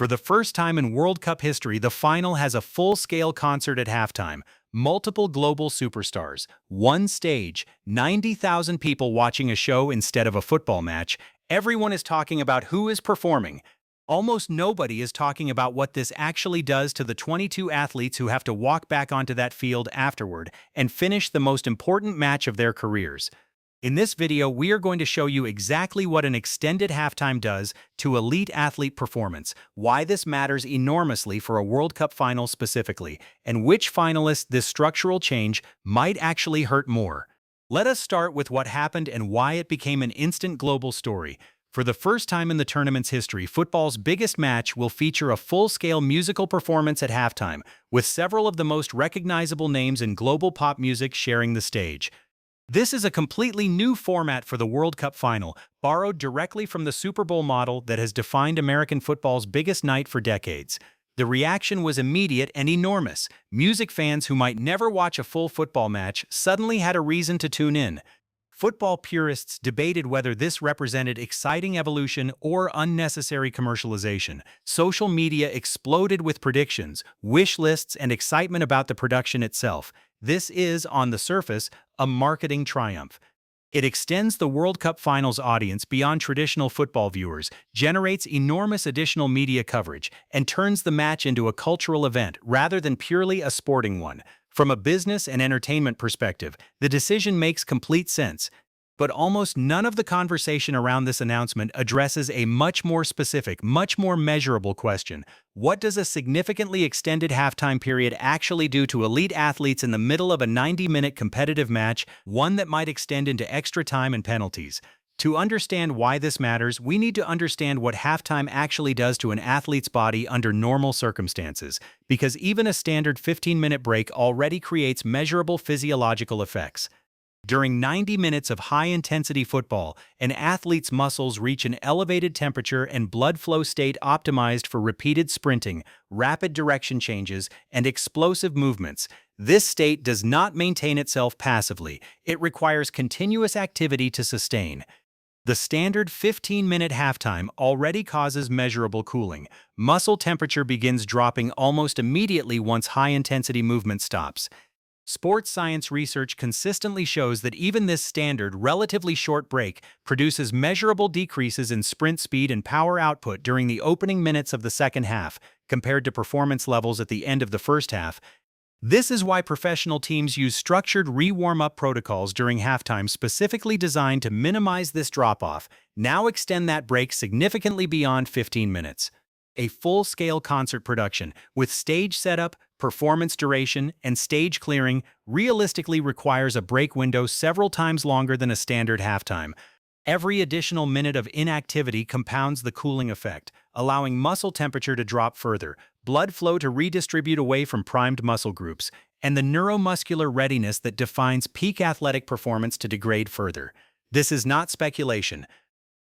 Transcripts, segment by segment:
For the first time in World Cup history, the final has a full-scale concert at halftime. Multiple global superstars, one stage, 90,000 people watching a show instead of a football match. Everyone is talking about who is performing. Almost nobody is talking about what this actually does to the 22 athletes who have to walk back onto that field afterward and finish the most important match of their careers. In this video, we are going to show you exactly what an extended halftime does to elite athlete performance, why this matters enormously for a World Cup final specifically, and which finalists this structural change might actually hurt more. Let us start with what happened and why it became an instant global story. For the first time in the tournament's history, football's biggest match will feature a full-scale musical performance at halftime, with several of the most recognizable names in global pop music sharing the stage. This is a completely new format for the World Cup final, borrowed directly from the Super Bowl model that has defined American football's biggest night for decades. The reaction was immediate and enormous. Music fans who might never watch a full football match suddenly had a reason to tune in. Football purists debated whether this represented exciting evolution or unnecessary commercialization. Social media exploded with predictions, wish lists, and excitement about the production itself. This is, on the surface, a marketing triumph. It extends the World Cup Finals audience beyond traditional football viewers, generates enormous additional media coverage, and turns the match into a cultural event rather than purely a sporting one. From a business and entertainment perspective, the decision makes complete sense. But almost none of the conversation around this announcement addresses a much more specific, much more measurable question. What does a significantly extended halftime period actually do to elite athletes in the middle of a 90-minute competitive match, one that might extend into extra time and penalties? To understand why this matters, we need to understand what halftime actually does to an athlete's body under normal circumstances, because even a standard 15-minute break already creates measurable physiological effects. During 90 minutes of high-intensity football, an athlete's muscles reach an elevated temperature and blood flow state optimized for repeated sprinting, rapid direction changes, and explosive movements. This state does not maintain itself passively. It requires continuous activity to sustain. The standard 15-minute halftime already causes measurable cooling. Muscle temperature begins dropping almost immediately once high-intensity movement stops. Sports science research consistently shows that even this standard, relatively short break produces measurable decreases in sprint speed and power output during the opening minutes of the second half, compared to performance levels at the end of the first half. This is why professional teams use structured re-warm-up protocols during halftime specifically designed to minimize this drop-off. Now extend that break significantly beyond 15 minutes. A full-scale concert production, with stage setup, performance duration, and stage clearing, realistically requires a break window several times longer than a standard halftime. Every additional minute of inactivity compounds the cooling effect, allowing muscle temperature to drop further, blood flow to redistribute away from primed muscle groups, and the neuromuscular readiness that defines peak athletic performance to degrade further. This is not speculation.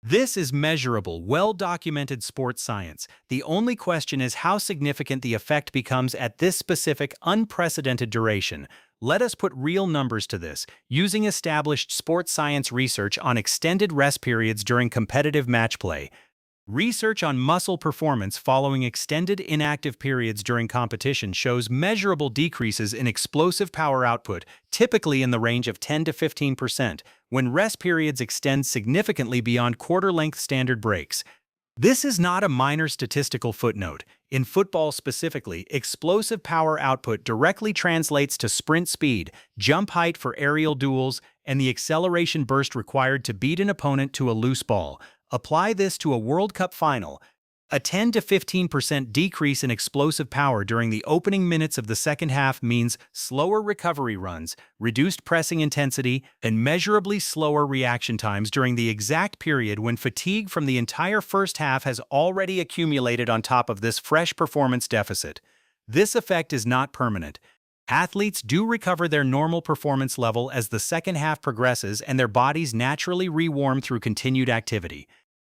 This is measurable, well-documented sports science. The only question is how significant the effect becomes at this specific, unprecedented duration. Let us put real numbers to this, using established sports science research on extended rest periods during competitive match play. Research on muscle performance following extended inactive periods during competition shows measurable decreases in explosive power output, typically in the range of 10 to 15%, when rest periods extend significantly beyond quarter-length standard breaks. This is not a minor statistical footnote. In football specifically, explosive power output directly translates to sprint speed, jump height for aerial duels, and the acceleration burst required to beat an opponent to a loose ball. Apply this to a World Cup final. A 10 to 15% decrease in explosive power during the opening minutes of the second half means slower recovery runs, reduced pressing intensity, and measurably slower reaction times during the exact period when fatigue from the entire first half has already accumulated on top of this fresh performance deficit. This effect is not permanent. Athletes do recover their normal performance level as the second half progresses and their bodies naturally rewarm through continued activity.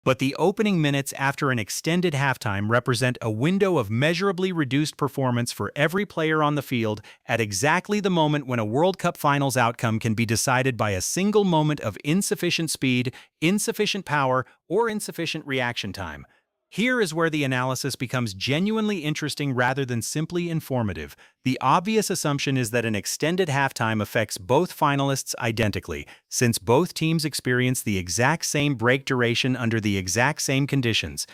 But the opening minutes after an extended halftime represent a window of measurably reduced performance for every player on the field at exactly the moment when a World Cup Finals outcome can be decided by a single moment of insufficient speed, insufficient power, or insufficient reaction time. Here is where the analysis becomes genuinely interesting rather than simply informative. The obvious assumption is that an extended halftime affects both finalists identically, since both teams experience the exact same break duration under the exact same conditions.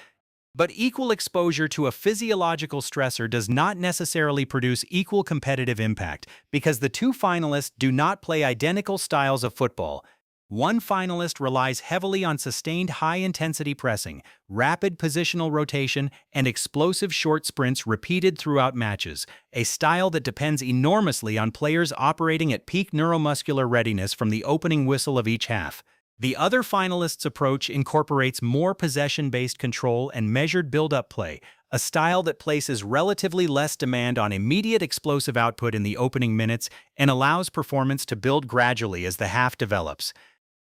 But equal exposure to a physiological stressor does not necessarily produce equal competitive impact, because the two finalists do not play identical styles of football. One finalist relies heavily on sustained high-intensity pressing, rapid positional rotation, and explosive short sprints repeated throughout matches, a style that depends enormously on players operating at peak neuromuscular readiness from the opening whistle of each half. The other finalists' approach incorporates more possession-based control and measured build-up play, a style that places relatively less demand on immediate explosive output in the opening minutes and allows performance to build gradually as the half develops.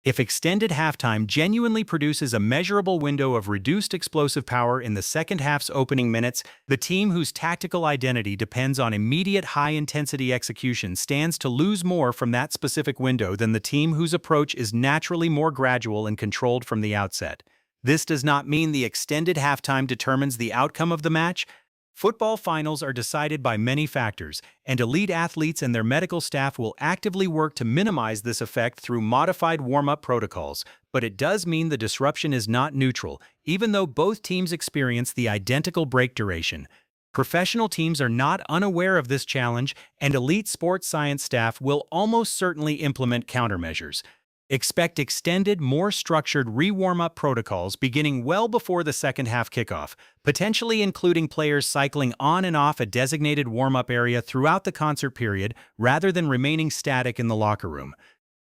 If extended halftime genuinely produces a measurable window of reduced explosive power in the second half's opening minutes, the team whose tactical identity depends on immediate high-intensity execution stands to lose more from that specific window than the team whose approach is naturally more gradual and controlled from the outset. This does not mean the extended halftime determines the outcome of the match. Football finals are decided by many factors, and elite athletes and their medical staff will actively work to minimize this effect through modified warm-up protocols, but it does mean the disruption is not neutral, even though both teams experience the identical break duration. Professional teams are not unaware of this challenge, and elite sports science staff will almost certainly implement countermeasures. Expect extended, more structured re-warm-up protocols beginning well before the second half kickoff, potentially including players cycling on and off a designated warm-up area throughout the concert period rather than remaining static in the locker room.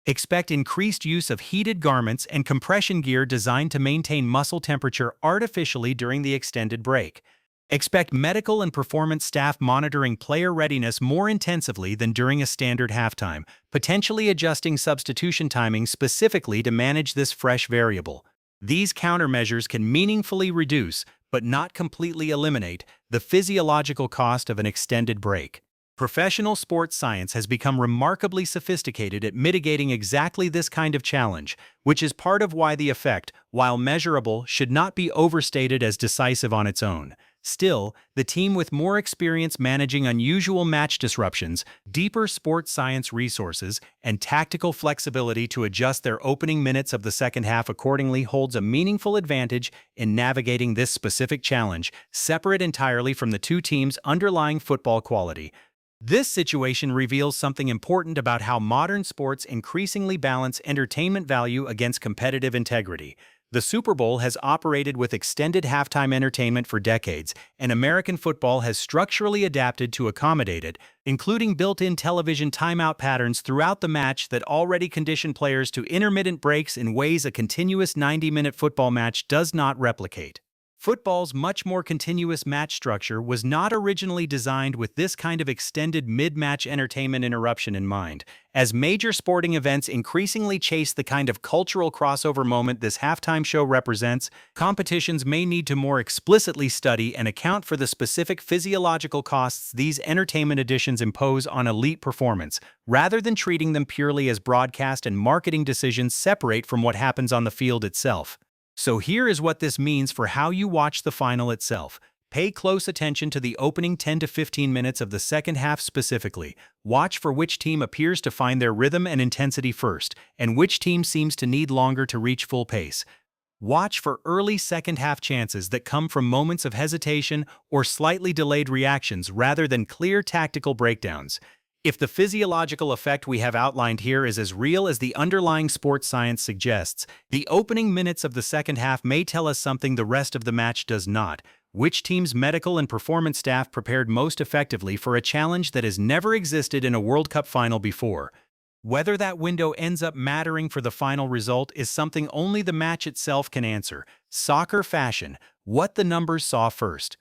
Expect increased use of heated garments and compression gear designed to maintain muscle temperature artificially during the extended break. Expect medical and performance staff monitoring player readiness more intensively than during a standard halftime, potentially adjusting substitution timing specifically to manage this fresh variable. These countermeasures can meaningfully reduce, but not completely eliminate, the physiological cost of an extended break. Professional sports science has become remarkably sophisticated at mitigating exactly this kind of challenge, which is part of why the effect, while measurable, should not be overstated as decisive on its own. Still, the team with more experience managing unusual match disruptions, deeper sports science resources, and tactical flexibility to adjust their opening minutes of the second half accordingly holds a meaningful advantage in navigating this specific challenge, separate entirely from the two teams' underlying football quality. This situation reveals something important about how modern sports increasingly balance entertainment value against competitive integrity. The Super Bowl has operated with extended halftime entertainment for decades, and American football has structurally adapted to accommodate it, including built-in television timeout patterns throughout the match that already condition players to intermittent breaks in ways a continuous 90-minute football match does not replicate. Football's much more continuous match structure was not originally designed with this kind of extended mid-match entertainment interruption in mind. As major sporting events increasingly chase the kind of cultural crossover moment this halftime show represents, competitions may need to more explicitly study and account for the specific physiological costs these entertainment additions impose on elite performance, rather than treating them purely as broadcast and marketing decisions separate from what happens on the field itself. So here is what this means for how you watch the final itself. Pay close attention to the opening 10 to 15 minutes of the second half specifically. Watch for which team appears to find their rhythm and intensity first, and which team seems to need longer to reach full pace. Watch for early second half chances that come from moments of hesitation or slightly delayed reactions rather than clear tactical breakdowns. If the physiological effect we have outlined here is as real as the underlying sports science suggests, the opening minutes of the second half may tell us something the rest of the match does not. Which team's medical and performance staff prepared most effectively for a challenge that has never existed in a World Cup final before? Whether that window ends up mattering for the final result is something only the match itself can answer. Soccer fashion, what the numbers saw first.